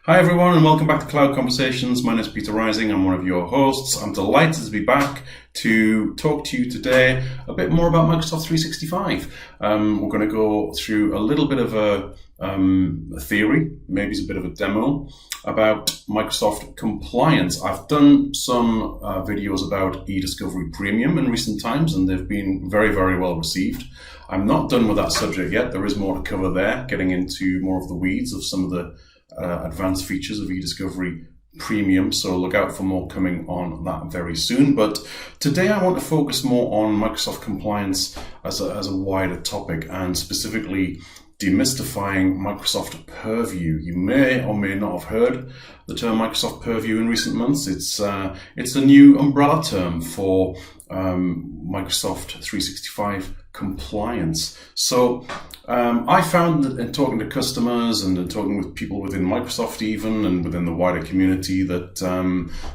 Hi everyone and welcome back to Cloud Conversations. My name is Peter Rising, I'm one of your hosts. I'm delighted to be back to talk to you today a bit more about Microsoft 365. We're going to go through a little bit of a theory, maybe it's a bit of a demo about Microsoft compliance. I've done some videos about eDiscovery Premium in recent times and they've been very, very well received. I'm not done with that subject yet. There is more to cover there, getting into more of the weeds of some of the advanced features of eDiscovery Premium, so look out for more coming on that very soon. But today I want to focus more on Microsoft compliance as a wider topic, and specifically demystifying Microsoft Purview. You may or may not have heard the term Microsoft Purview in recent months. It's a new umbrella term for Microsoft 365 compliance. So I found that in talking to customers and in talking with people within Microsoft even and within the wider community that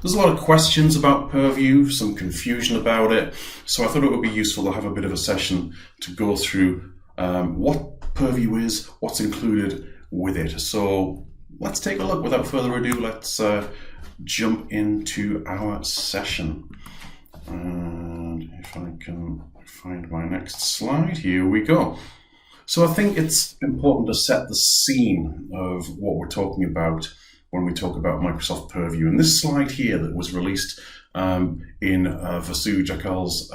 there's a lot of questions about Purview, some confusion about it. So I thought it would be useful to have a bit of a session to go through what Purview is, what's included with it. So let's take a look. Without further ado, let's jump into our session. And if I can find my next slide, here we go. So I think it's important to set the scene of what we're talking about when we talk about Microsoft Purview. And this slide here that was released in Vasu Jakal's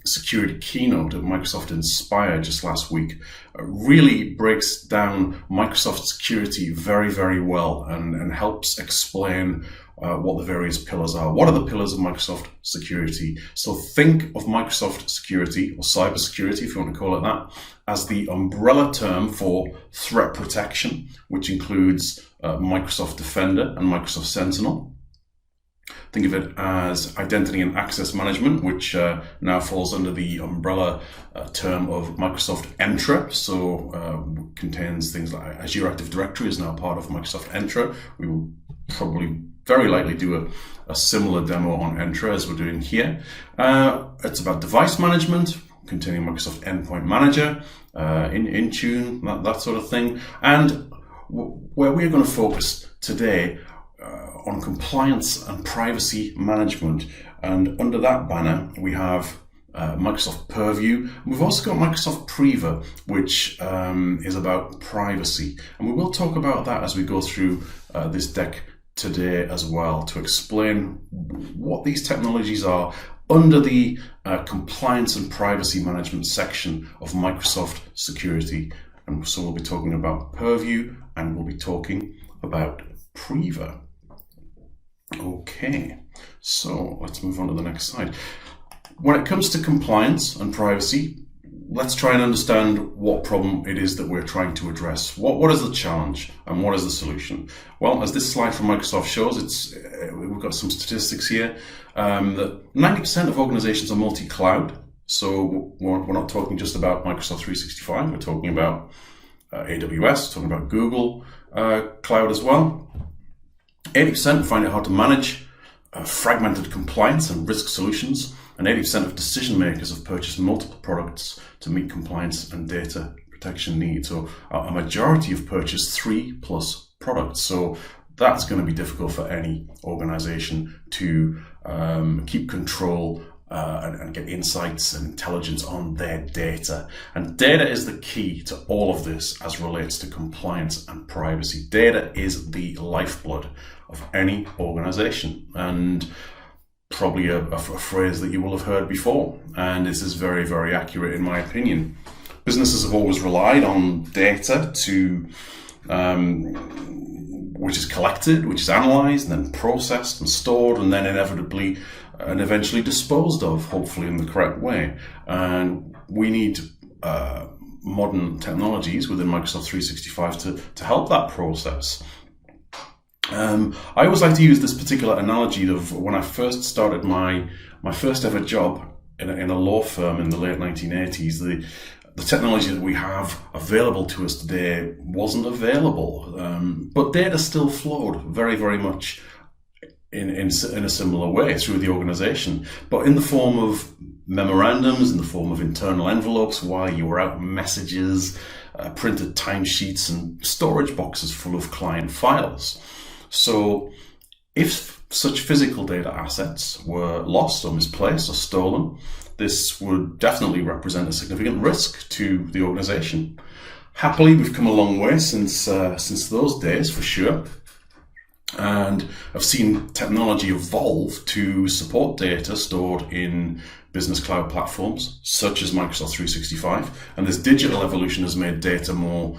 security keynote at Microsoft Inspire just last week really breaks down Microsoft security very, very well and helps explain what the various pillars are. What are the pillars of Microsoft security? So think of Microsoft security, or cybersecurity if you want to call it that, as the umbrella term for threat protection, which includes Microsoft Defender and Microsoft Sentinel. Think of it as identity and access management, which now falls under the umbrella term of Microsoft Entra. So contains things like Azure Active Directory is now part of Microsoft Entra. We will probably very likely do a similar demo on Entra as we're doing here. It's about device management, containing Microsoft Endpoint Manager, Intune, that sort of thing. And where we're going to focus today on compliance and privacy management. And under that banner, we have Microsoft Purview. We've also got Microsoft Priva, which is about privacy. And we will talk about that as we go through this deck today as well, to explain what these technologies are under the compliance and privacy management section of Microsoft security. And so we'll be talking about Purview and we'll be talking about Priva. Okay, so let's move on to the next slide. When it comes to compliance and privacy, let's try and understand what problem it is that we're trying to address. What is the challenge and what is the solution? Well, as this slide from Microsoft shows, we've got some statistics here that 90% of organizations are multi-cloud. So we're not talking just about Microsoft 365, we're talking about AWS, talking about Google Cloud as well. 80% find it hard to manage fragmented compliance and risk solutions, and 80% of decision makers have purchased multiple products to meet compliance and data protection needs. So a majority have purchased 3+ products. So that's going to be difficult for any organization to keep control and get insights and intelligence on their data. And data is the key to all of this as relates to compliance and privacy. Data is the lifeblood of any organization, and probably a phrase that you will have heard before. And this is very, very accurate in my opinion. Businesses have always relied on data which is collected, which is analyzed, and then processed and stored, and then inevitably and eventually disposed of, hopefully in the correct way. And we need modern technologies within Microsoft 365 to help that process. I always like to use this particular analogy of when I first started my first ever job in a law firm in the late 1980s. The technology that we have available to us today wasn't available, but data still flowed very, very much in a similar way through the organization, but in the form of memorandums in the form of internal envelopes while you were out, messages, printed timesheets, and storage boxes full of client files. So if such physical data assets were lost or misplaced or stolen, this would definitely represent a significant risk to the organization. Happily, we've come a long way since those days, for sure. And I've seen technology evolve to support data stored in business cloud platforms such as Microsoft 365. And this digital evolution has made data more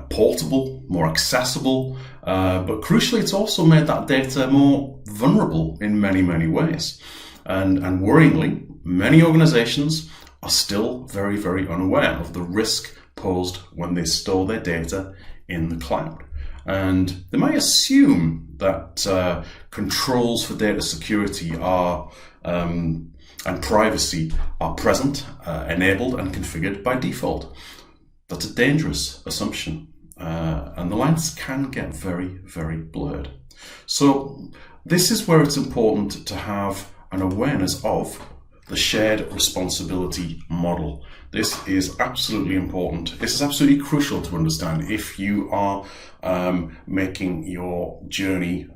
portable, more accessible, but crucially, it's also made that data more vulnerable in many, many ways. And worryingly, many organizations are still very, very unaware of the risk posed when they store their data in the cloud. And they may assume that controls for data security are and privacy are present, enabled and configured by default. That's a dangerous assumption, and the lines can get very, very blurred. So this is where it's important to have an awareness of the shared responsibility model. This is absolutely important. This is absolutely crucial to understand if you are making your journey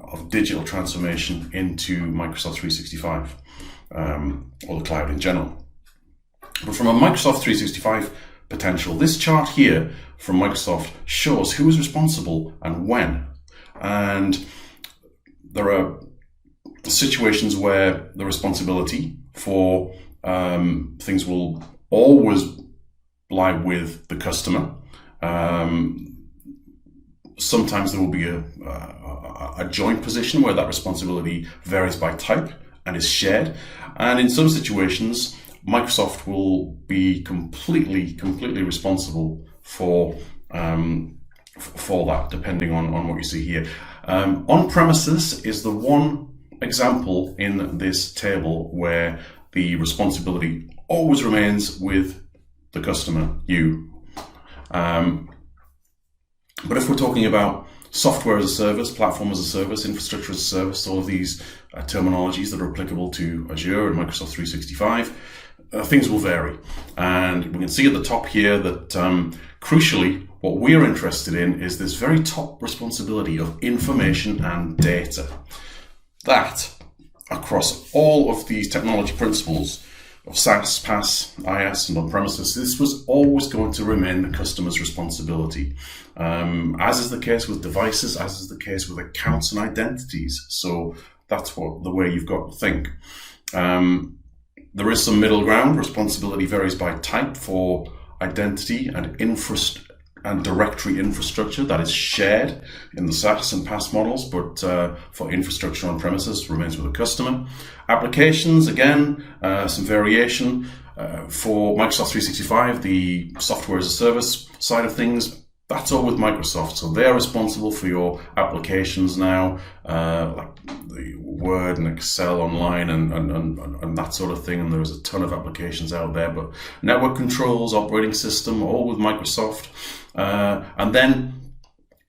of digital transformation into Microsoft 365 or the cloud in general. But from a Microsoft 365 potential, this chart here from Microsoft shows who is responsible and when. And there are situations where the responsibility for things will always lie with the customer. Sometimes there will be a joint position where that responsibility varies by type and is shared. And in some situations, Microsoft will be completely responsible for that, depending on what you see here. On-premises is the one example in this table where the responsibility always remains with the customer, you. But if we're talking about software as a service, platform as a service, infrastructure as a service, all of these terminologies that are applicable to Azure and Microsoft 365, things will vary. And we can see at the top here that crucially, what we are interested in is this very top responsibility of information and data. That, across all of these technology principles of SaaS, PaaS, IaaS, and on-premises, this was always going to remain the customer's responsibility. As is the case with devices, as is the case with accounts and identities. So that's the way you've got to think. There is some middle ground. Responsibility varies by type for identity and directory infrastructure that is shared in the SaaS and PaaS models, but for infrastructure on premises remains with the customer. Applications, again, some variation. For Microsoft 365, the software as a service side of things, that's all with Microsoft. So they're responsible for your applications now, like the Word and Excel online and that sort of thing. And there's a ton of applications out there, but network controls, operating system, all with Microsoft. And then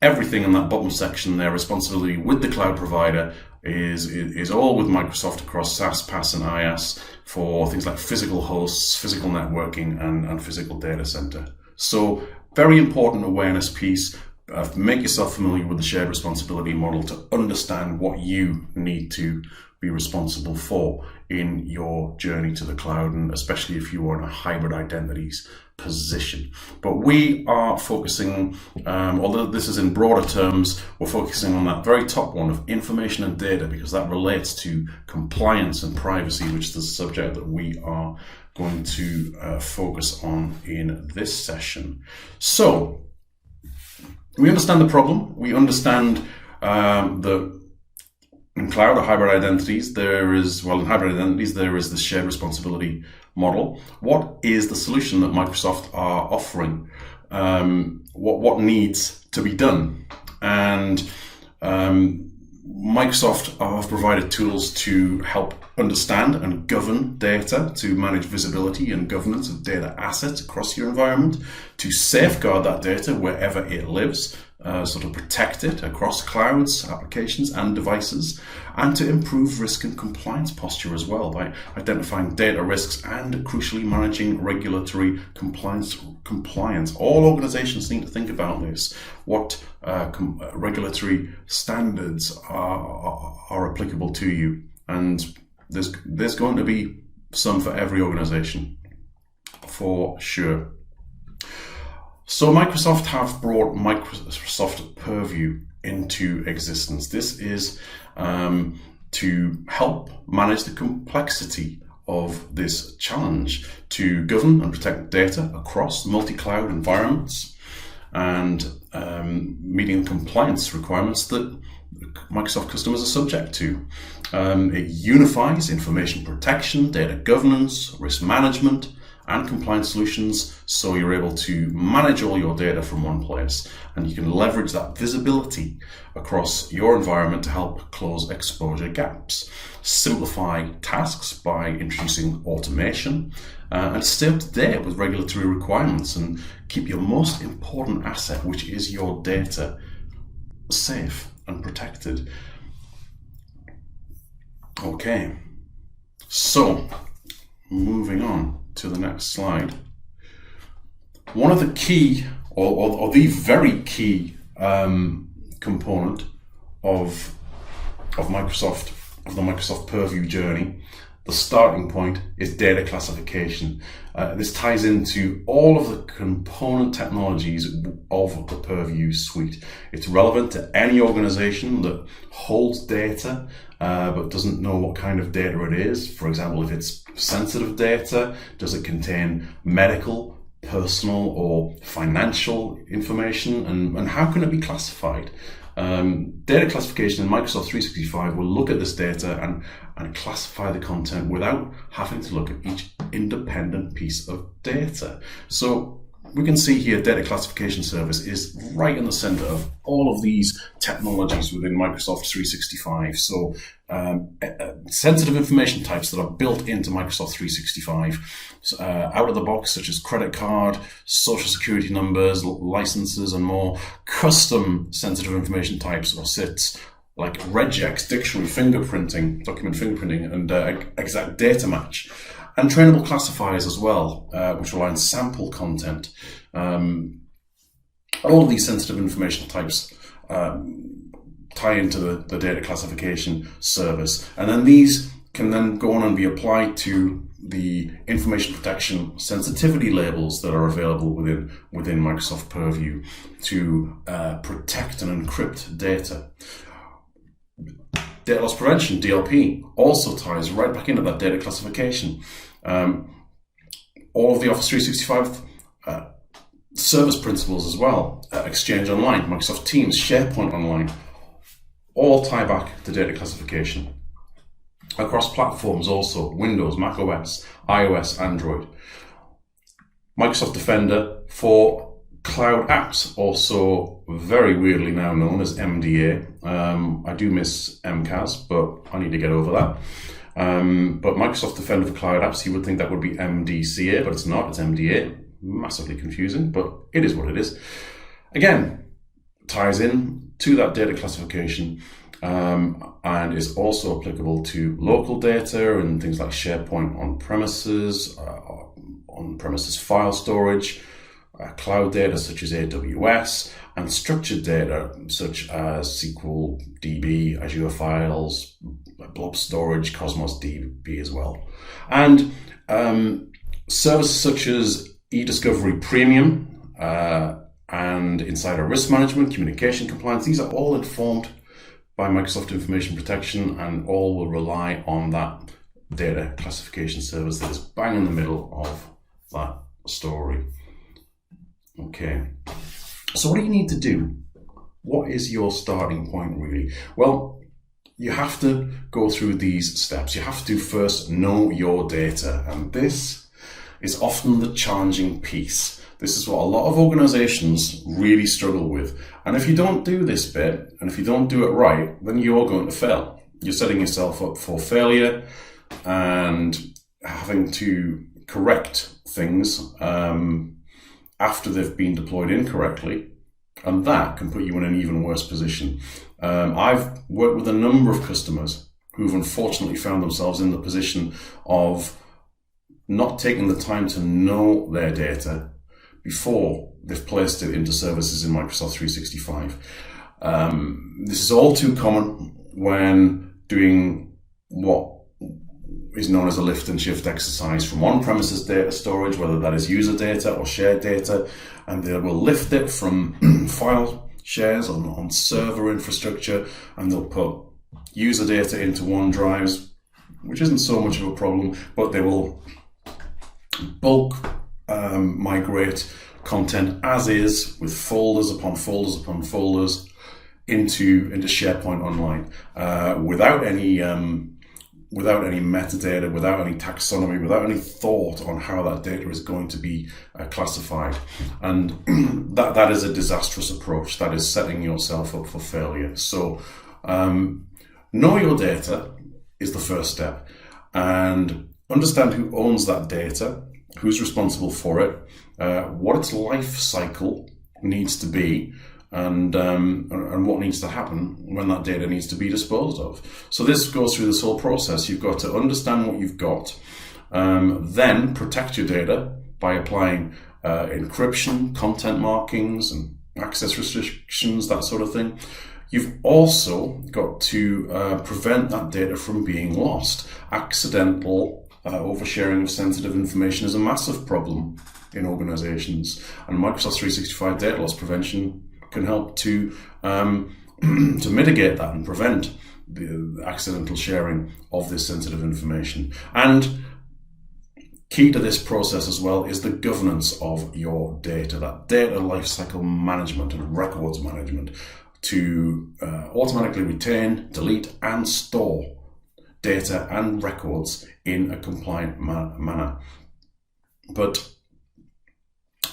everything in that bottom section there, responsibility with the cloud provider, is all with Microsoft across SaaS, PaaS, and IaaS for things like physical hosts, physical networking, and physical data center. So very important awareness piece. Make yourself familiar with the shared responsibility model to understand what you need to be responsible for in your journey to the cloud, and especially if you are in a hybrid identities position. But we are focusing, although this is in broader terms, we're focusing on that very top one of information and data, because that relates to compliance and privacy, which is the subject that we are going to focus on in this session. So we understand the problem. We understand that in cloud or hybrid identities, in hybrid identities, there is this shared responsibility model. What is the solution that Microsoft are offering? What needs to be done? And Microsoft have provided tools to help understand and govern data, to manage visibility and governance of data assets across your environment, to safeguard that data wherever it lives, sort of protect it across clouds, applications and devices, and to improve risk and compliance posture as well by identifying data risks and crucially managing regulatory compliance. All organizations need to think about this. What regulatory standards are applicable to you, and there's going to be some for every organization, for sure. So Microsoft have brought Microsoft Purview into existence. This is to help manage the complexity of this challenge, to govern and protect data across multi-cloud environments, and meeting compliance requirements that Microsoft customers are subject to. It unifies information protection, data governance, risk management, and compliance solutions, so you're able to manage all your data from one place, and you can leverage that visibility across your environment to help close exposure gaps, simplify tasks by introducing automation, and stay up to date with regulatory requirements and keep your most important asset, which is your data, safe and protected. Okay, so moving on to the next slide. One of the key, or the very key component of the Microsoft Purview journey, the starting point, is data classification. This ties into all of the component technologies of the Purview suite. It's relevant to any organization that holds data but doesn't know what kind of data it is. For example, if it's sensitive data, does it contain medical, personal, or financial information, and how can it be classified? Data classification in Microsoft 365 will look at this data and classify the content without having to look at each independent piece of data. So we can see here data classification service is right in the center of all of these technologies within Microsoft 365. So sensitive information types that are built into Microsoft 365 out of the box, such as credit card, social security numbers, licenses, and more. Custom sensitive information types or SITs like regex, dictionary fingerprinting, document fingerprinting, and exact data match. And trainable classifiers as well, which rely on sample content. All of these sensitive information types tie into the data classification service. And then these can then go on and be applied to the information protection sensitivity labels that are available within Microsoft Purview to protect and encrypt data. Data loss prevention, DLP, also ties right back into that data classification. All of the Office 365 service principles as well, Exchange Online, Microsoft Teams, SharePoint Online, all tie back to data classification. Across platforms also, Windows, Mac OS, iOS, Android. Microsoft Defender for cloud apps, also very weirdly now known as MDA. I do miss MCAS, but I need to get over that. But Microsoft Defender for cloud apps, you would think that would be MDCA, but it's not, it's MDA. Massively confusing, but it is what it is. Again, ties in to that data classification and is also applicable to local data and things like SharePoint on-premises, on-premises file storage, cloud data such as AWS, and structured data such as SQL DB, Azure Files, blob storage, Cosmos DB as well. And services such as eDiscovery Premium and Insider Risk Management, Communication Compliance, these are all informed by Microsoft Information Protection and all will rely on that data classification service that is bang in the middle of that story. Okay, so what do you need to do? What is your starting point really? Well, you have to go through these steps. You have to first know your data, and this is often the challenging piece. This is what a lot of organizations really struggle with. And if you don't do this bit, and if you don't do it right, then you're going to fail. You're setting yourself up for failure and having to correct things after they've been deployed incorrectly, And that can put you in an even worse position. I've worked with a number of customers who've unfortunately found themselves in the position of not taking the time to know their data before they've placed it into services in Microsoft 365. This is all too common when doing what is known as a lift and shift exercise from on-premises data storage, whether that is user data or shared data, and they will lift it from file shares on server infrastructure, and they'll put user data into OneDrives, which isn't so much of a problem, but they will bulk migrate content as is, with folders upon folders upon folders, into SharePoint Online, without any metadata, without any taxonomy, without any thought on how that data is going to be classified. And that is a disastrous approach. That is setting yourself up for failure. So know your data is the first step, and understand who owns that data, who's responsible for it, what its life cycle needs to be, and what needs to happen when that data needs to be disposed of. So this goes through this whole process. You've got to understand what you've got, then protect your data by applying encryption, content markings, and access restrictions, that sort of thing. You've also got to prevent that data from being lost. Accidental oversharing of sensitive information is a massive problem in organizations, and Microsoft 365 data loss prevention can help to mitigate that and prevent the accidental sharing of this sensitive information. And key to this process as well is the governance of your data, that data lifecycle management and records management, to automatically retain, delete, and store data and records in a compliant manner. But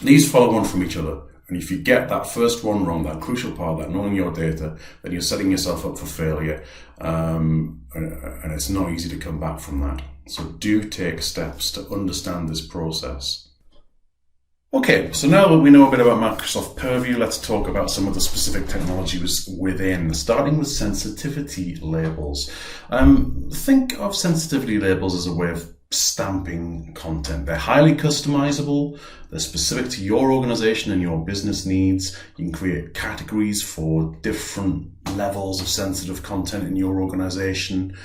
these follow on from each other. And if you get that first one wrong, that crucial part, that knowing your data, then you're setting yourself up for failure. And it's not easy to come back from that. So do take steps to understand this process. Okay, so now that we know a bit about Microsoft Purview, let's talk about some of the specific technologies within, starting with sensitivity labels. Think of sensitivity labels as a way of stamping content. They're highly customizable, they're specific to your organization and your business needs. You can create categories for different levels of sensitive content in your organization.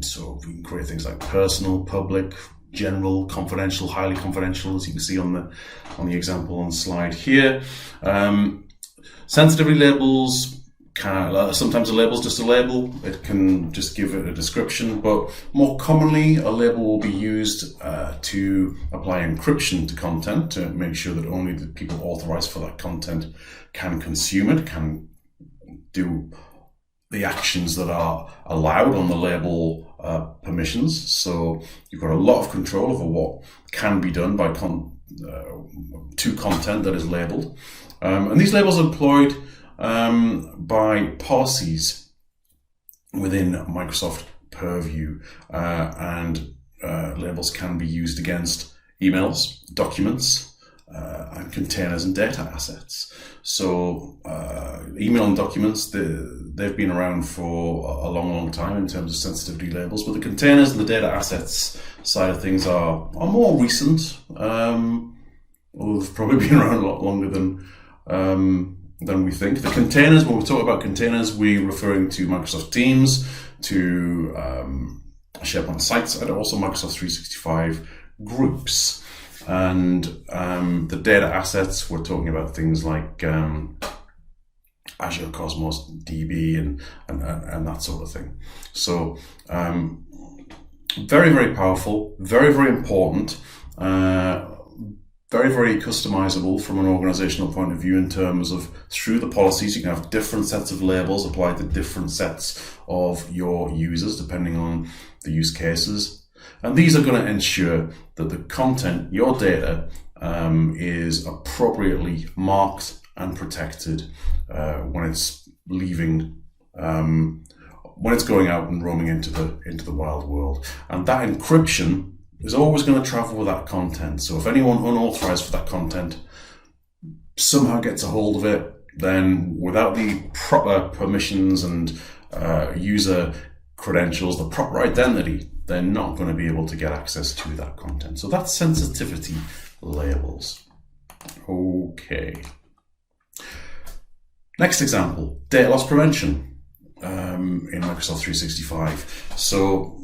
So we can create things like personal, public, general, confidential, highly confidential, as you can see on the example on the slide here. Sensitivity labels sometimes a label is just a label. It can just give it a description, but more commonly a label will be used to apply encryption to content to make sure that only the people authorized for that content can consume it, can do the actions that are allowed on the label permissions. So you've got a lot of control over what can be done by to content that is labeled. And these labels are employed by policies within Microsoft Purview, and labels can be used against emails, documents, and containers and data assets. So email and documents, they've been around for a long time in terms of sensitivity labels, but the containers and the data assets side of things are more recent. They've probably been around a lot longer than we think. The containers, when we talk about containers, we're referring to Microsoft Teams, to SharePoint sites, and also Microsoft 365 groups. And the data assets, we're talking about things like Azure Cosmos DB and that sort of thing. So very, very powerful, very, very important, very, very customizable from an organizational point of view in terms of through the policies. You can have different sets of labels applied to different sets of your users depending on the use cases. And these are going to ensure that the content, your data, is appropriately marked and protected when it's leaving, when it's going out and roaming into the wild world. And that encryption is always going to travel with that content. So if anyone unauthorized for that content somehow gets a hold of it, then without the proper permissions and user credentials, the proper identity, they're not going to be able to get access to that content. So that's sensitivity labels. Okay. Next example, data loss prevention in Microsoft 365. So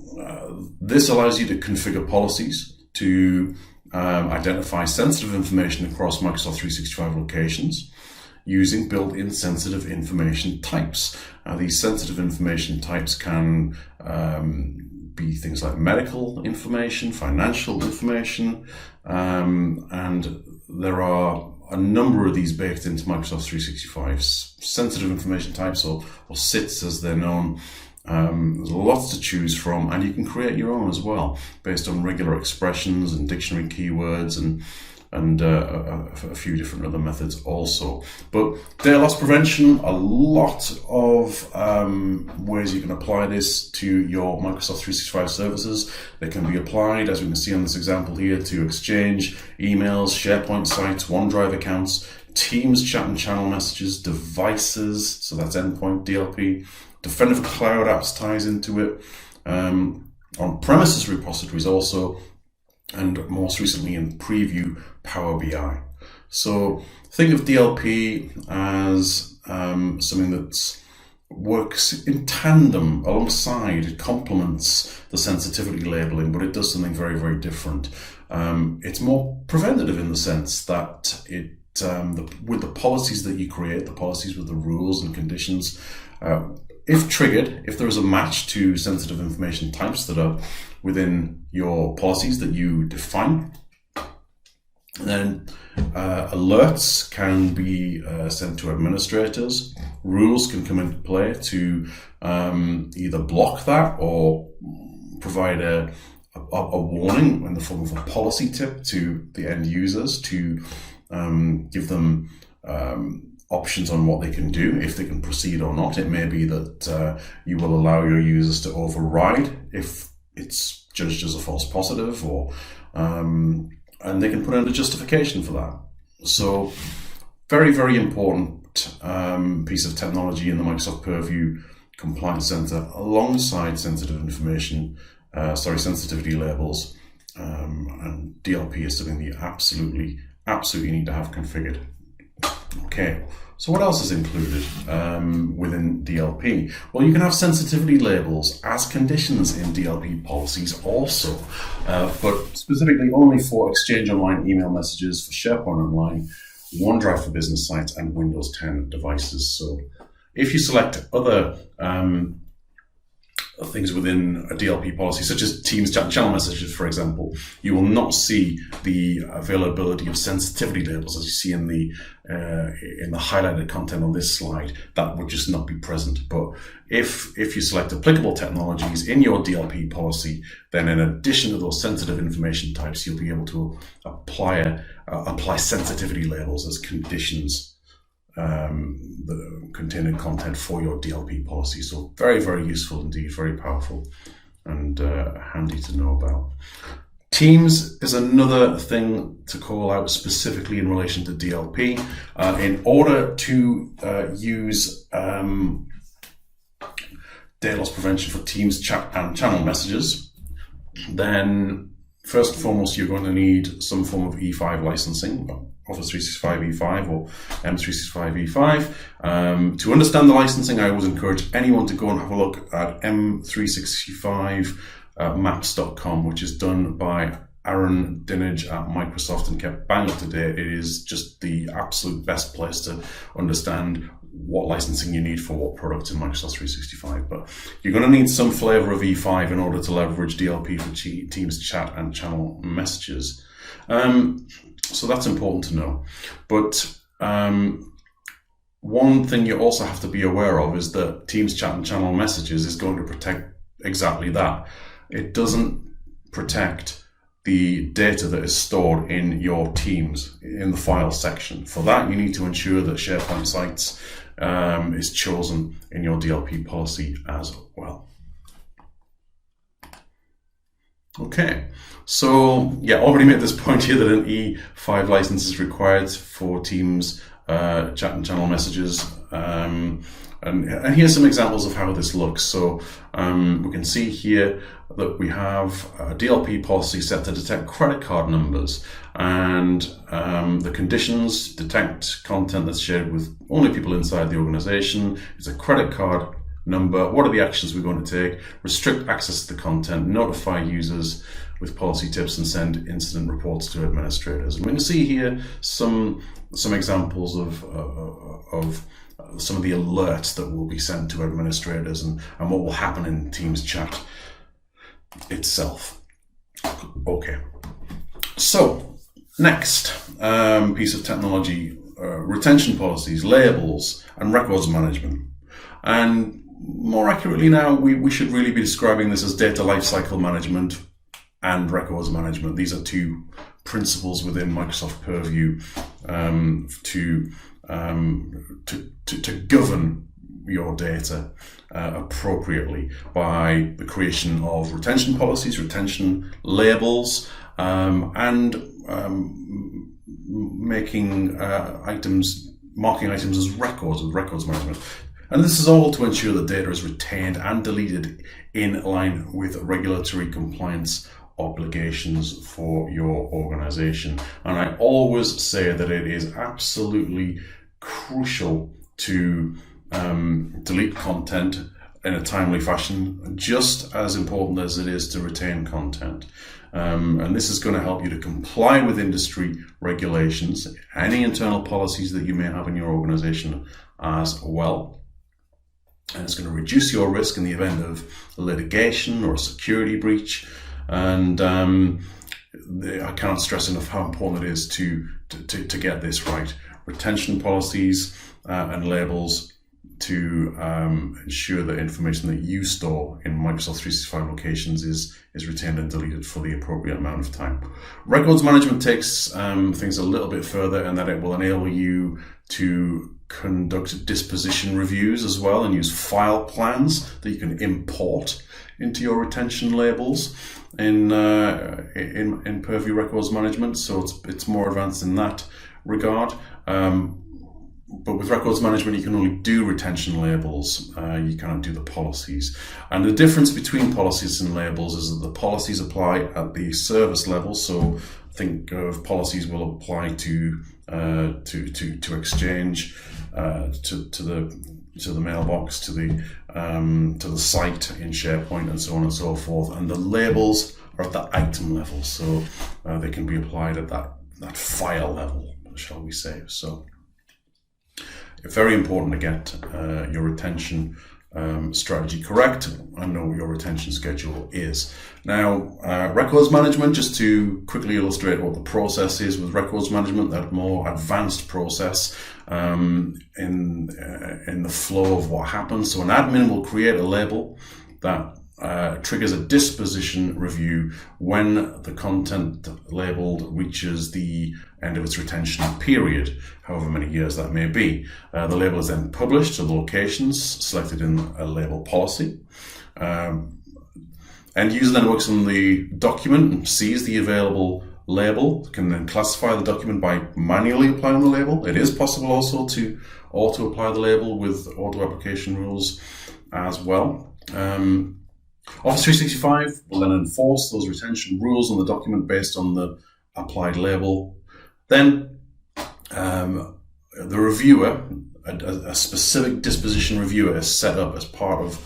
this allows you to configure policies to identify sensitive information across Microsoft 365 locations using built-in sensitive information types. These sensitive information types can be things like medical information, financial information, and there are a number of these baked into Microsoft 365. Sensitive information types, or SITs as they're known. There's lots to choose from, and you can create your own as well, based on regular expressions and dictionary keywords and a few different other methods also. But data loss prevention, a lot of ways you can apply this to your Microsoft 365 services. They can be applied, as we can see on this example here, to Exchange, emails, SharePoint sites, OneDrive accounts, Teams chat and channel messages, devices, so that's endpoint, DLP, Defender for Cloud apps ties into it, on-premises repositories also, and most recently in Preview, Power BI. So think of DLP as something that works in tandem, alongside, it complements the sensitivity labeling, but it does something very, very different. It's more preventative in the sense that it, with the policies that you create, the policies with the rules and conditions, if triggered, if there is a match to sensitive information types that are within your policies that you define, then alerts can be sent to administrators. Rules can come into play to either block that or provide a warning in the form of a policy tip to the end users to give them options on what they can do, if they can proceed or not. It may be that you will allow your users to override if it's judged as a false positive, or and they can put in a justification for that. So very, very important piece of technology in the Microsoft Purview Compliance Center, alongside sensitive information, sensitivity labels, and DLP is something that you absolutely need to have configured. Okay, so what else is included within DLP? Well, you can have sensitivity labels as conditions in DLP policies also, but specifically only for Exchange Online email messages, for SharePoint Online, OneDrive for business sites, and Windows 10 devices. So if you select other things within a DLP policy, such as Teams chat and channel messages, for example, you will not see the availability of sensitivity labels as you see in the highlighted content on this slide. That would just not be present. But if you select applicable technologies in your DLP policy, then in addition to those sensitive information types, you'll be able to apply sensitivity labels as conditions the containing content for your DLP policy. So very, very useful indeed, very powerful and handy to know about. Teams is another thing to call out specifically in relation to DLP. In order to use data loss prevention for Teams chat and channel messages, then first and foremost, you're going to need some form of E5 licensing, Office 365 E5 or M365 E5. To understand the licensing, I always encourage anyone to go and have a look at M365maps.com, which is done by Aaron Dinage at Microsoft and kept bang up to date. It is just the absolute best place to understand what licensing you need for what products in Microsoft 365. But you're going to need some flavor of E5 in order to leverage DLP for Teams chat and channel messages. So that's important to know. But one thing you also have to be aware of is that Teams chat and channel messages is going to protect exactly that. It doesn't protect the data that is stored in your Teams in the file section. For that, you need to ensure that SharePoint sites is chosen in your DLP policy as well. Okay, so yeah, already made this point here that an E5 license is required for Teams chat and channel messages. And here's some examples of how this looks. So we can see here that we have a DLP policy set to detect credit card numbers, and the conditions: detect content that's shared with only people inside the organization. It's a credit card number. What are the actions we're going to take? Restrict access to the content, notify users with policy tips, and send incident reports to administrators. And we can see here some examples of some of the alerts that will be sent to administrators and what will happen in Teams chat itself. Okay, so next piece of technology, retention policies, labels, and records management. And more accurately now, we should really be describing this as data lifecycle management and records management. These are two principles within Microsoft Purview to govern your data appropriately by the creation of retention policies, retention labels, and marking items as records with records management. And this is all to ensure that data is retained and deleted in line with regulatory compliance obligations for your organization. And I always say that it is absolutely crucial to delete content in a timely fashion, just as important as it is to retain content. And this is going to help you to comply with industry regulations, any internal policies that you may have in your organization as well. And it's going to reduce your risk in the event of litigation or a security breach. And I can't stress enough how important it is to get this right. Retention policies and labels to ensure that information that you store in Microsoft 365 locations is retained and deleted for the appropriate amount of time. Records management takes things a little bit further, and that it will enable you to conduct disposition reviews as well and use file plans that you can import into your retention labels in Purview Records Management. So it's more advanced in that regard. But with records management, you can only do retention labels. You cannot do the policies. And the difference between policies and labels is that the policies apply at the service level. So think of policies will apply to Exchange, to the mailbox, to the site in SharePoint, and so on and so forth. And the labels are at the item level, so they can be applied at that file level, shall we say. So it's very important to get your retention strategy correct and know what your retention schedule is. Now, records management, just to quickly illustrate what the process is with records management, that more advanced process in the flow of what happens. So an admin will create a label that triggers a disposition review when the content labeled reaches the end of its retention period, however many years that may be. The label is then published to the locations selected in a label policy. End user then works on the document and sees the available label, can then classify the document by manually applying the label. It is possible also to auto apply the label with auto application rules as well. Office 365 will then enforce those retention rules on the document based on the applied label. Then the reviewer, a specific disposition reviewer is set up as part of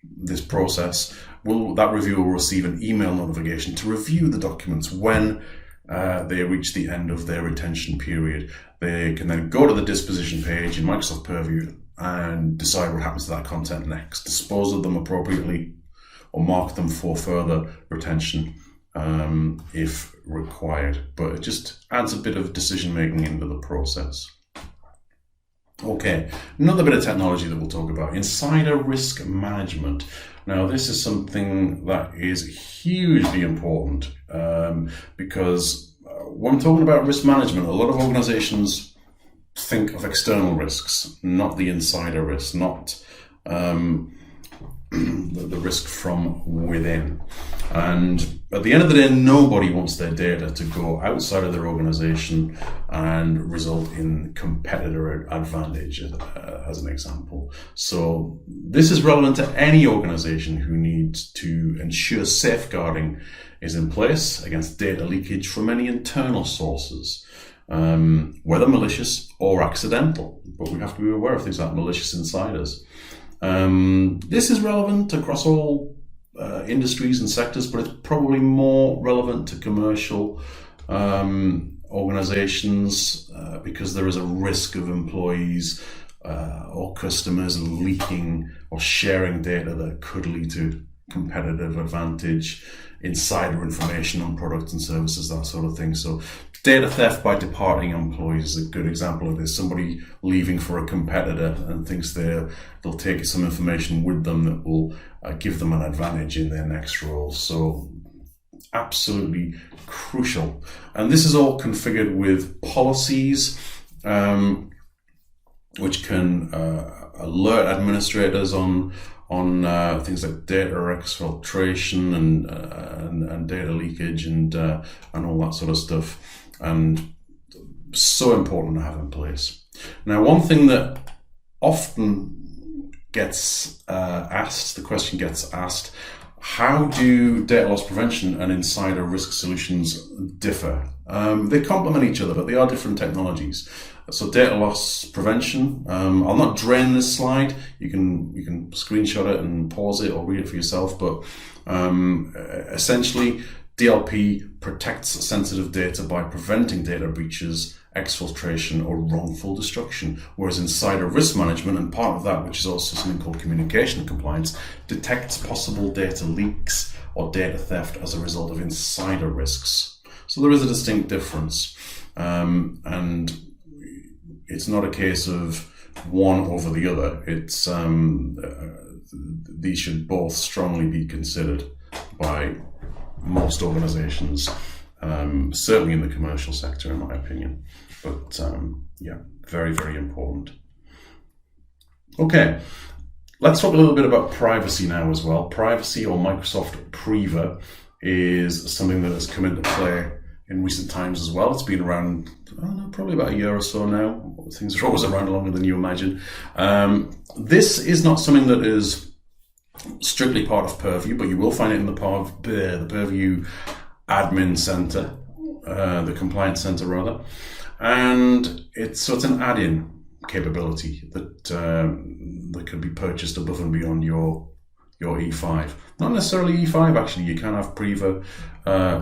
this process. That reviewer will receive an email notification to review the documents when they reach the end of their retention period. They can then go to the disposition page in Microsoft Purview and decide what happens to that content next, dispose of them appropriately, or mark them for further retention if required. But it just adds a bit of decision making into the process. Okay, another bit of technology that we'll talk about, insider risk management. Now, this is something that is hugely important because when talking about risk management, a lot of organizations think of external risks, not the insider risk, not the risk from within. And at the end of the day, nobody wants their data to go outside of their organization and result in competitor advantage, as an example. So this is relevant to any organization who needs to ensure safeguarding is in place against data leakage from any internal sources, whether malicious or accidental. But we have to be aware of things like malicious insiders. This is relevant across all industries and sectors, but it's probably more relevant to commercial organizations because there is a risk of employees or customers leaking or sharing data that could lead to competitive advantage, insider information on products and services, that sort of thing. So data theft by departing employees is a good example of this. Somebody leaving for a competitor and thinks they'll take some information with them that will give them an advantage in their next role. So absolutely crucial. And this is all configured with policies which can alert administrators on things like data exfiltration and data leakage and all that sort of stuff, and so important to have in place. Now, one thing that often gets asked, the question gets asked, how do data loss prevention and insider risk solutions differ? They complement each other, but they are different technologies. So data loss prevention, I'll not drain this slide. You can screenshot it and pause it or read it for yourself. But essentially, DLP protects sensitive data by preventing data breaches, exfiltration, or wrongful destruction. Whereas insider risk management, and part of that, which is also something called communication compliance, detects possible data leaks or data theft as a result of insider risks. So there is a distinct difference. And it's not a case of one over the other. It's these should both strongly be considered by most organizations, certainly in the commercial sector, in my opinion. But yeah, very, very important. Okay, let's talk a little bit about privacy now as well. Privacy, or Microsoft Priva, is something that has come into play in recent times as well. It's been around, I don't know, probably about a year or so now. Things are always around longer than you imagine. This is not something that is strictly part of Purview, but you will find it in the Purview admin center, the compliance center rather. And it's an add-in capability that could be purchased above and beyond your E5. Not necessarily E5, actually. You can have Priva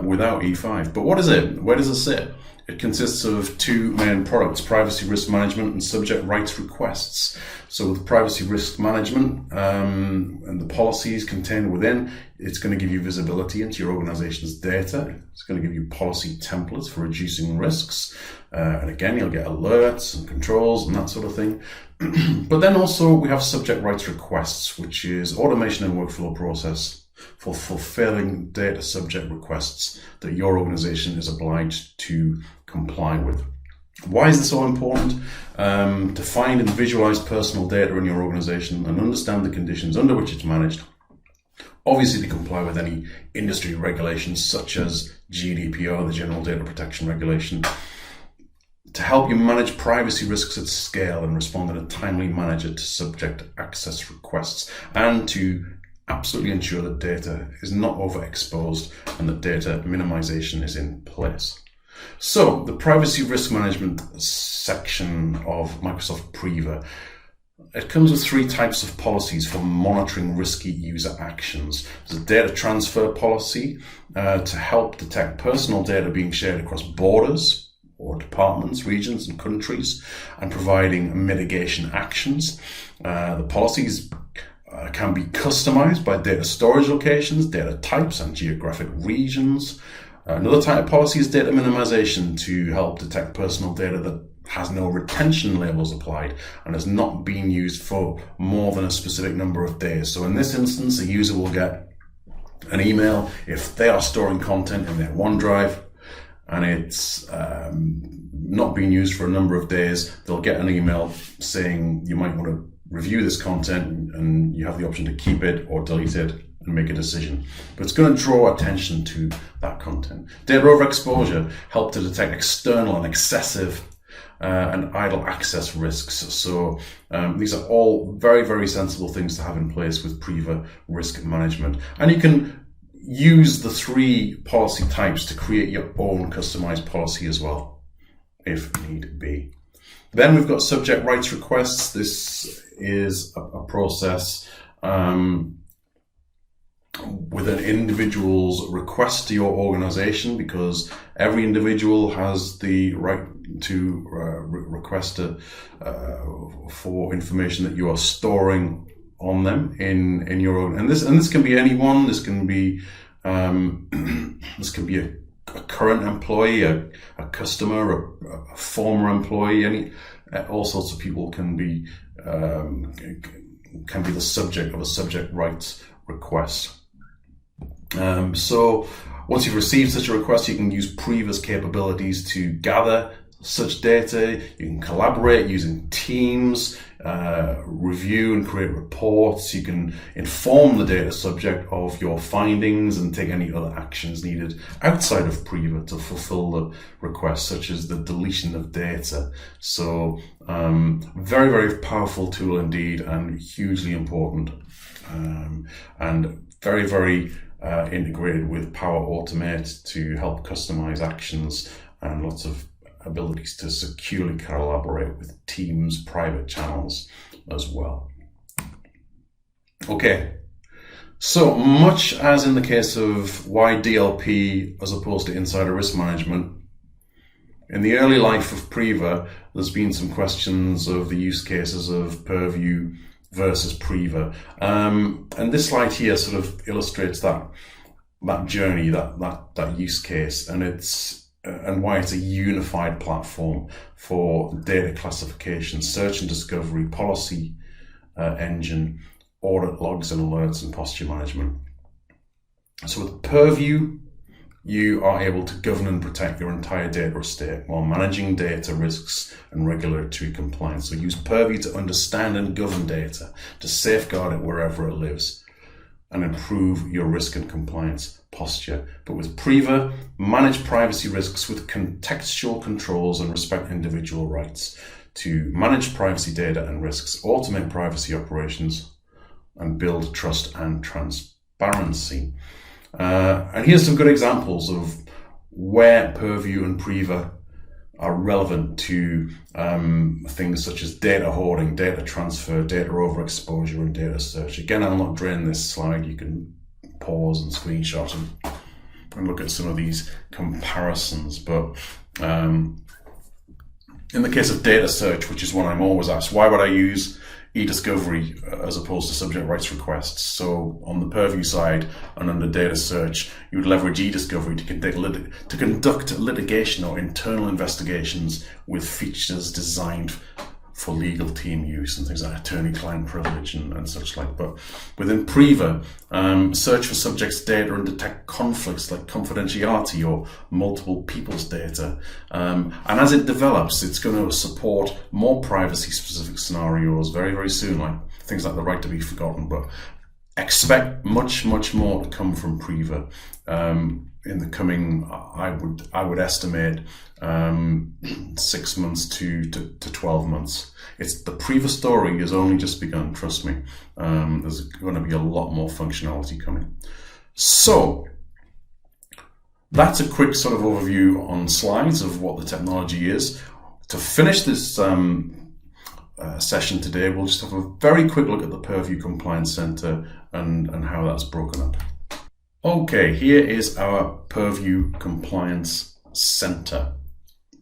without E5. But what is it? Where does it sit? It consists of two main products: privacy risk management and subject rights requests. So with privacy risk management and the policies contained within, it's going to give you visibility into your organization's data. It's going to give you policy templates for reducing risks. And again, you'll get alerts and controls and that sort of thing. But then also we have subject rights requests, which is automation and workflow process for fulfilling data subject requests that your organization is obliged to comply with. Why is this so important? To find and visualize personal data in your organization and understand the conditions under which it's managed. Obviously, to comply with any industry regulations such as GDPR, the General Data Protection Regulation, to help you manage privacy risks at scale and respond in a timely manner to subject access requests, and to absolutely ensure that data is not overexposed and that data minimization is in place. So the privacy risk management section of Microsoft Priva, it comes with three types of policies for monitoring risky user actions. There's a data transfer policy to help detect personal data being shared across borders or departments, regions and countries, and providing mitigation actions. The policies can be customized by data storage locations, data types, and geographic regions. Another type of policy is data minimization to help detect personal data that has no retention labels applied and has not been used for more than a specific number of days. So in this instance, a user will get an email if they are storing content in their OneDrive and it's not being used for a number of days. They'll get an email saying you might want to review this content, and you have the option to keep it or delete it and make a decision. But it's going to draw attention to that content. Data overexposure helps to detect external and excessive and idle access risks. So these are all very, very sensible things to have in place with Priva risk management. And you can use the 3 policy types to create your own customized policy as well, if need be. Then we've got subject rights requests. This is a process with an individual's request to your organization, because every individual has the right to request for information that you are storing on them in your own. And this can be anyone. This can be this can be a current employee, a customer, a former employee. All sorts of people can be the subject of a subject rights request. So once you've received such a request, you can use Priva's capabilities to gather such data. You can collaborate using teams, review and create reports. You can inform the data subject of your findings and take any other actions needed outside of Priva to fulfill the request, such as the deletion of data. So very, very powerful tool indeed, and hugely important, and very, very integrated with Power Automate to help customize actions, and lots of abilities to securely collaborate with teams, private channels as well. Okay, so much as in the case of why DLP as opposed to insider risk management, in the early life of Priva, there's been some questions of the use cases of Purview versus Priva. And this slide here sort of illustrates that journey, that use case, and why it's a unified platform for data classification, search and discovery, policy engine, audit logs and alerts, and posture management. So with Purview, you are able to govern and protect your entire data estate while managing data risks and regulatory compliance. So use Purview to understand and govern data, to safeguard it wherever it lives, and improve your risk and compliance posture. But with Priva, manage privacy risks with contextual controls and respect individual rights to manage privacy data and risks, automate privacy operations, and build trust and transparency. And here's some good examples of where Purview and Priva are relevant to things such as data hoarding, data transfer, data overexposure, and data search. Again, I'll not drain this slide. You can pause and screenshot and look at some of these comparisons. But in the case of data search, which is one I'm always asked, why would I use e-discovery as opposed to subject rights requests? So on the Purview side and under data search, you would leverage e-discovery to conduct litigation or internal investigations with features designed for legal team use and things like attorney-client privilege and such like. But within Priva, search for subjects' data and detect conflicts like confidentiality or multiple people's data. And as it develops, it's going to support more privacy-specific scenarios very, very soon, like things like the right to be forgotten. But expect much, much more to come from Priva in the coming, I would estimate, 6 months to 12 months. The Priva story has only just begun, trust me. There's going to be a lot more functionality coming. So that's a quick sort of overview on slides of what the technology is. To finish this session today, we'll just have a very quick look at the Purview Compliance Center and how that's broken up. Okay, here is our Purview Compliance Center,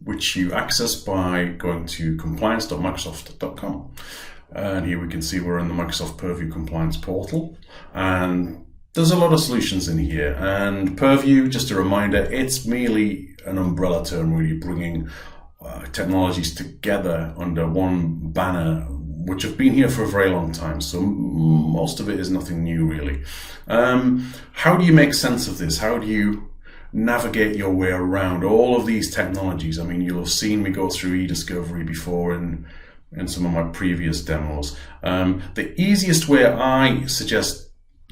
which you access by going to compliance.microsoft.com. And here we can see we're in the Microsoft Purview Compliance portal. And there's a lot of solutions in here. And Purview, just a reminder, it's merely an umbrella term, really bringing technologies together under one banner, which have been here for a very long time. So most of it is nothing new, really. How do you make sense of this? How do you navigate your way around all of these technologies? I mean, you'll have seen me go through e-discovery before in in some of my previous demos. The easiest way I suggest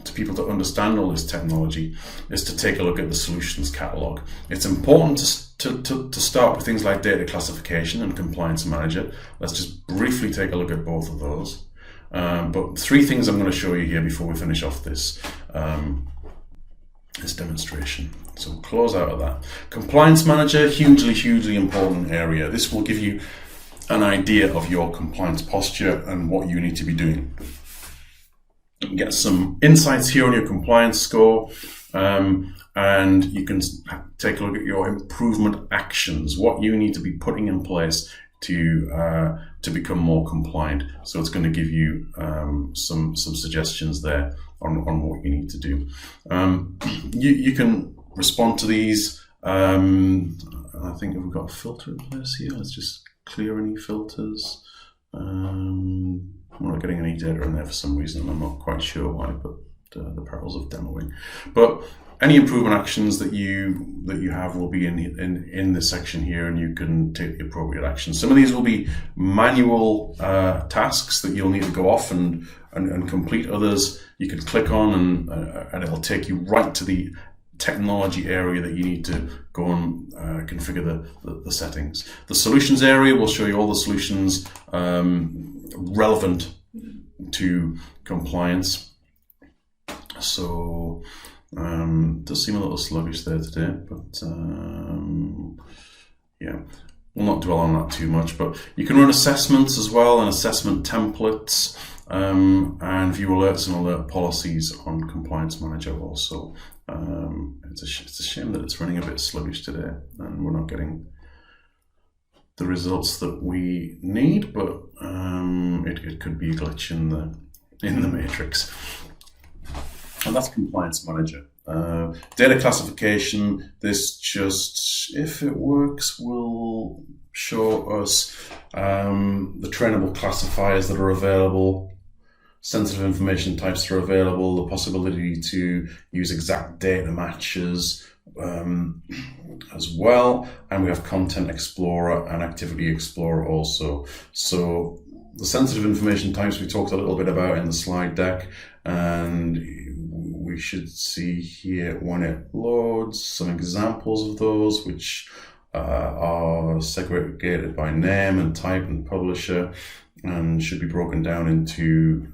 to people to understand all this technology is to take a look at the solutions catalog. It's important to start with things like data classification and compliance manager. Let's just briefly take a look at both of those. But three things I'm going to show you here before we finish off this demonstration. So we'll close out of that. Compliance manager, hugely important area. This will give you an idea of your compliance posture and what you need to be doing. You can get some insights here on your compliance score, and you can take a look at your improvement actions, what you need to be putting in place to become more compliant. So it's going to give you some suggestions there on what you need to do. You can respond to these. I think we've got a filter in place here. Let's just clear any filters. We're not getting any data in there for some reason. I'm not quite sure why, but the perils of demoing. But any improvement actions that you have will be in this section here, and you can take the appropriate actions. Some of these will be manual tasks that you'll need to go off and complete. Others you can click on and it'll take you right to the technology area that you need to go and configure the settings. The solutions area will show you all the solutions relevant to compliance. So does seem a little sluggish there today, but yeah, we'll not dwell on that too much. But you can run assessments as well, and assessment templates, and view alerts and alert policies on Compliance Manager also. It's a shame that it's running a bit sluggish today, and we're not getting the results that we need, but it could be a glitch in the matrix. And that's Compliance Manager. Data classification, this just, if it works, will show us the trainable classifiers that are available, sensitive information types that are available, the possibility to use exact data matches as well. And we have Content Explorer and Activity Explorer also. So the sensitive information types we talked a little bit about in the slide deck, and we should see here when it loads some examples of those, which are segregated by name and type and publisher, and should be broken down into,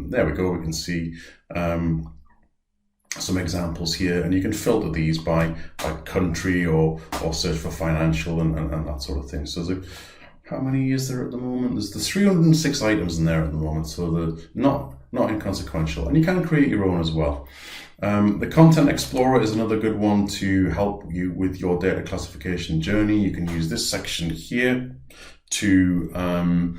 there we go, we can see some examples here, and you can filter these by country or search for financial and that sort of thing. So how many is there at the moment? There's 306 items in there at the moment, so they're not inconsequential, and you can create your own as well. The Content Explorer is another good one to help you with your data classification journey. You can use this section here to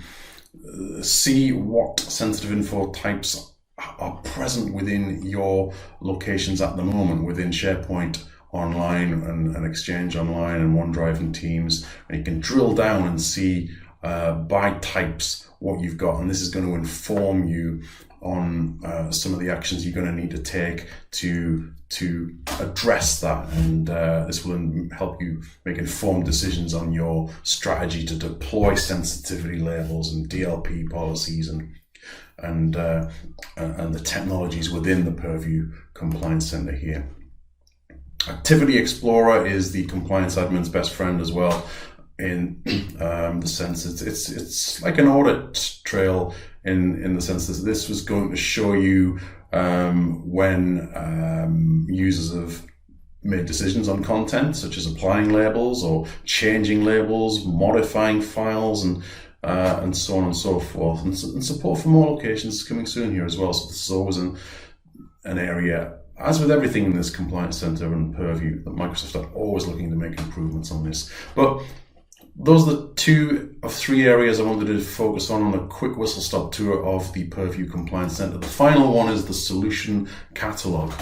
see what sensitive info types are present within your locations at the moment within SharePoint Online and Exchange Online and OneDrive and Teams, and you can drill down and see by types what you've got, and this is going to inform you on some of the actions you're going to need to take to address that, and this will help you make informed decisions on your strategy to deploy sensitivity labels and DLP policies and the technologies within the Purview Compliance Center here. Activity Explorer is the compliance admin's best friend as well, in the sense it's like an audit trail in the sense that this was going to show you when users have made decisions on content, such as applying labels or changing labels, modifying files, and so on and so forth. And support for more locations is coming soon here as well. So this is always an area, as with everything in this Compliance Center and Purview, that Microsoft are always looking to make improvements on this. But those are the 2 of 3 areas I wanted to focus on a quick whistle-stop tour of the Purview Compliance Center. The final one is the Solution Catalog.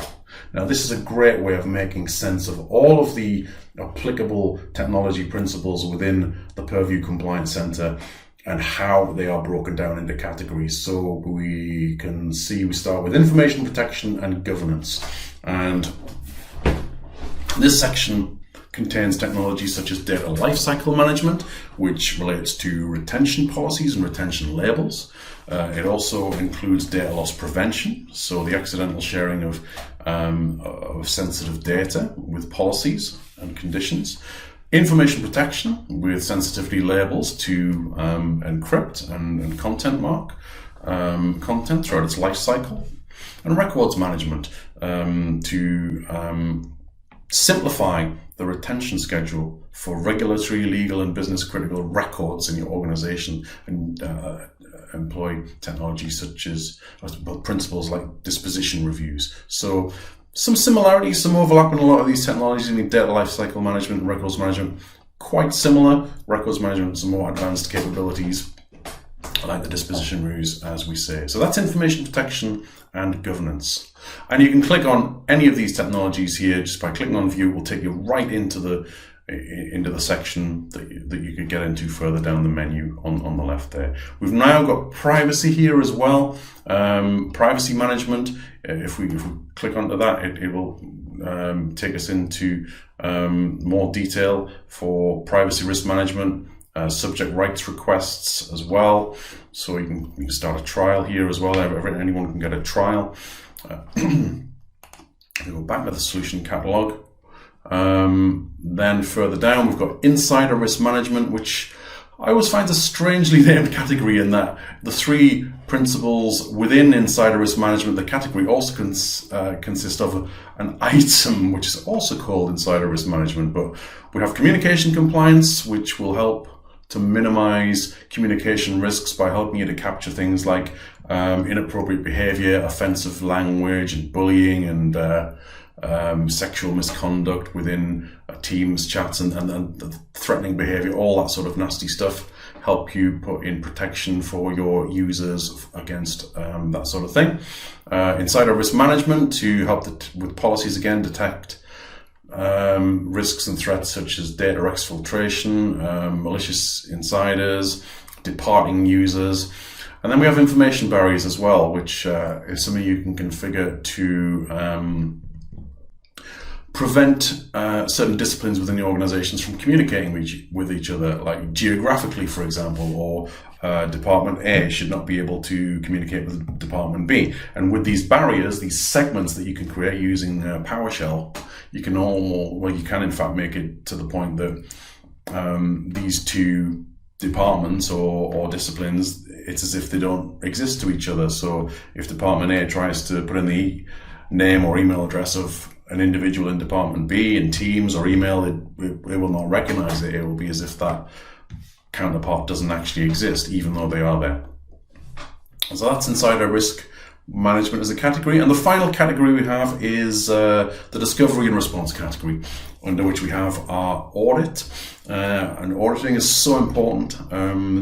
Now, this is a great way of making sense of all of the applicable technology principles within the Purview Compliance Center and how they are broken down into categories. So we can see we start with information protection and governance. And this section contains technologies such as data lifecycle management, which relates to retention policies and retention labels. It also includes data loss prevention, so the accidental sharing of sensitive data with policies and conditions. Information protection with sensitivity labels to encrypt and content mark content throughout its life cycle. And records management to simplify the retention schedule for regulatory, legal and business critical records in your organization, and employ technologies such as principles like disposition reviews. So some similarities, some overlap in a lot of these technologies. In data lifecycle management and records management, quite similar. Records management, some more advanced capabilities like the disposition reviews, as we say. So that's information protection and governance. And you can click on any of these technologies here just by clicking on view. It will take you right into the section that you could get into further down the menu on the left there. We've now got privacy here as well. Privacy management. If we click onto that, it will take us into more detail for privacy risk management. Subject rights requests as well, so you can start a trial here as well. Anyone can get a trial. We go back to the solution catalog. Then further down we've got insider risk management, which I always find a strangely named category, in that the three principles within insider risk management, the category also consists of an item which is also called insider risk management. But we have communication compliance, which will help to minimize communication risks by helping you to capture things like inappropriate behavior, offensive language and bullying, and sexual misconduct within Teams chats and threatening behavior, all that sort of nasty stuff. Help you put in protection for your users against that sort of thing. Insider risk management to help with policies, again, detect risks and threats such as data exfiltration, malicious insiders, departing users. And then we have information barriers as well, which is something you can configure to prevent certain disciplines within the organizations from communicating with each other, like geographically, for example, or Department A should not be able to communicate with Department B. And with these barriers, these segments that you can create using PowerShell, you can in fact make it to the point that these two departments or disciplines, it's as if they don't exist to each other. So if Department A tries to put in the name or email address of an individual in Department B in Teams or email, it will not recognize it. It will be as if that counterpart doesn't actually exist, even though they are there. So that's insider risk management as a category. And the final category we have is the discovery and response category, under which we have our audit. And auditing is so important.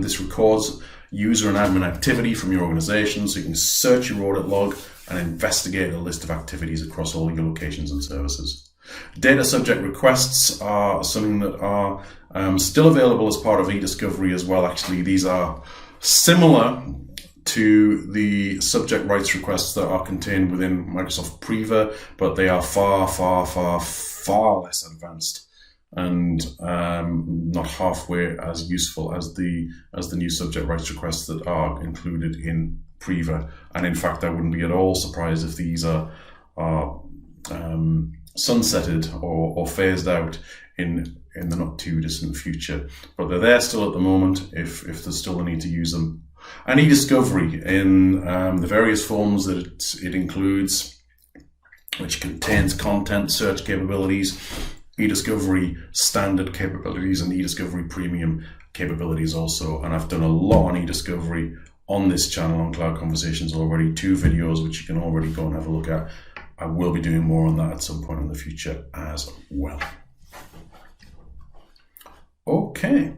This records user and admin activity from your organization, so you can search your audit log and investigate a list of activities across all your locations and services. Data subject requests are something that are still available as part of eDiscovery as well. Actually, these are similar to the subject rights requests that are contained within Microsoft Priva, but they are far, far, far, far less advanced and not halfway as useful as the new subject rights requests that are included in Priva. And in fact, I wouldn't be at all surprised if these are sunsetted or phased out in the not too distant future. But they're there still at the moment if there's still a need to use them. And eDiscovery in the various forms that it includes, which contains content, search capabilities, eDiscovery standard capabilities, and eDiscovery premium capabilities also. And I've done a lot on eDiscovery on this channel on Cloud Conversations already, 2 videos which you can already go and have a look at. I will be doing more on that at some point in the future as well. Okay,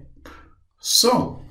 so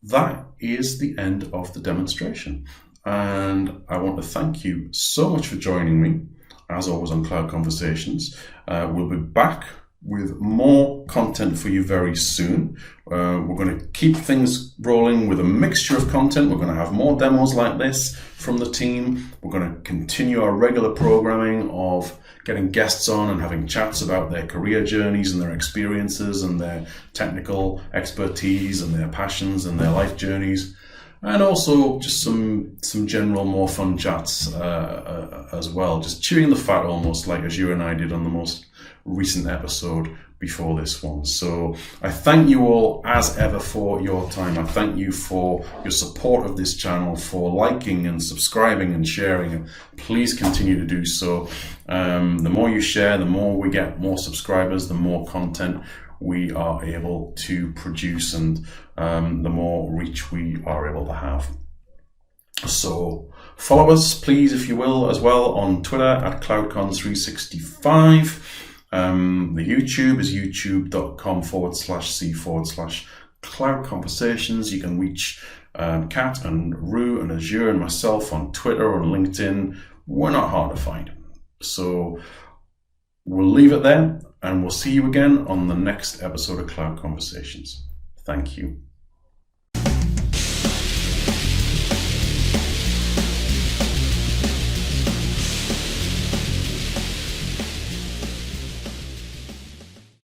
that is the end of the demonstration. And I want to thank you so much for joining me, as always, on Cloud Conversations. We'll be back with more content for you very soon. We're going to keep things rolling with a mixture of content. We're going to have more demos like this from the team. We're going to continue our regular programming of getting guests on and having chats about their career journeys and their experiences and their technical expertise and their passions and their life journeys. And also just some general more fun chats as well, just chewing the fat almost, like as you and I did on the most recent episode before this one. So I thank you all as ever for your time. I thank you for your support of this channel, for liking and subscribing and sharing, and please continue to do so. The more you share, the more we get more subscribers, the more content we are able to produce, and the more reach we are able to have. So follow us, please, if you will, as well on Twitter at CloudCon365. The YouTube is youtube.com/c/Cloud Conversations. You can reach Kat and Rue and Azure and myself on Twitter or LinkedIn. We're not hard to find. So we'll leave it there, and we'll see you again on the next episode of Cloud Conversations. Thank you.